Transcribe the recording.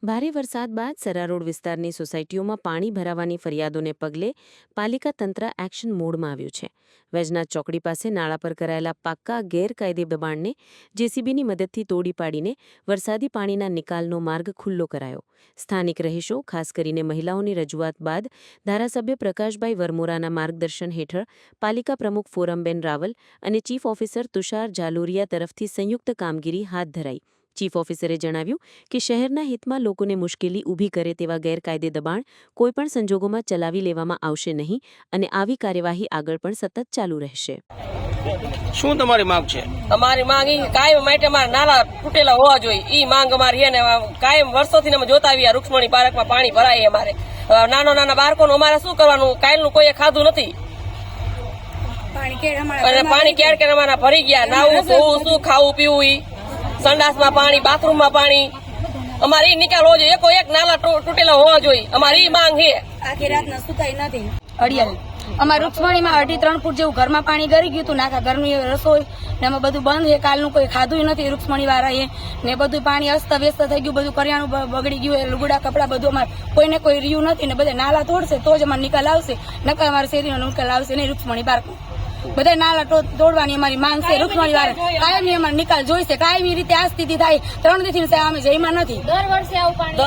ભારે વરસાદ બાદ સરા રોડ વિસ્તારની સોસાયટીઓમાં પાણી ભરાવાની ફરિયાદોને પગલે પાલિકા તંત્ર એક્શન મોડમાં આવ્યું છે. વૈજનાથ ચોકડી પાસે નાળા પર કરાયેલા પાક્કા ગેરકાયદે દબાણને જેસીબીની મદદથી તોડી પાડીને વરસાદી પાણીના નિકાલનો માર્ગ ખુલ્લો કરાયો. સ્થાનિક રહીશો, ખાસ કરીને મહિલાઓની રજૂઆત બાદ ધારાસભ્ય પ્રકાશભાઈ વરમોરાના માર્ગદર્શન હેઠળ પાલિકા પ્રમુખ ફોરમબેન રાવલ અને ચીફ ઓફિસર તુષાર જાલોરિયા તરફથી સંયુક્ત કામગીરી હાથ ધરાઈ. ચીફ ઓફિસરે જણાવ્યું કે શહેરના હિતમાં લોકોને મુશ્કેલી ઊભી કરે તેવા ગેરકાયદે દબાણ કોઈપણ સંજોગોમાં ચલાવી લેવામાં આવશે નહીં અને આવી કાર્યવાહી આગળ પણ સતત ચાલુ રહેશે. શું તમારી માંગ છે? અમારી માંગ એ કાયમ માટે અમારા નાલા તૂટેલા હોવા જોઈએ. ઈ માંગ અમારી છે ને કાયમ વર્ષોથી અમે જોતા આવ્યા. રૂક્ષ્મણી પાર્કમાં પાણી ભરાય અમારે નાના બાળકોનું અમારે શું કરવાનું? કાયલનું કોઈએ ખાધું નથી અને પાણી ક્યારે અમારા ભરી ગયા. નાવું શું ખાવું પીવું, ઈ સંડાસમાં પાણી, બાથરૂમમાં પાણી, અમારે ઈ નિકાલ હોવો જોઈએ. એક નાલા તૂટેલા હોવા જોઈએ. અમારી ઈ માંગ છે. આખી રાતના સુતાઈ નથી. અડિયાલ અમારા રૂક્ષ્મણીમાં 2.5-3 ફૂટ જેવું ઘરમાં પાણી ગરી ગયું હતું. નાખા ઘરની રસોઈ ને એમાં બધું બંધ છે. કાલનું કોઈ ખાધું નથી રૂક્ષ્મણી વાળાએ ને બધું પાણી અસ્ત વ્યસ્ત થઈ ગયું. બધું કરિયાણું બગડી ગયું. લુગડા કપડા બધું અમારે કોઈને કોઈ રહ્યું નથી ને બધા નાલા તોડશે તો જ અમારે નિકાલ આવશે. નકર અમારે શેરીનો નિકાલ આવશે નહીં. રૂક્ષ્મણી પાર્ક બધા નાલા તોડવાની અમારી માંગ છે. રૂક્ષ્મણી વાળા કાયમી અમારે નિકાલ જોઈશે. કાયમી રીતે આ સ્થિતિ થાય 3 દિવસથી અમે જઈમાં નથી. દર વર્ષે આવું પાણી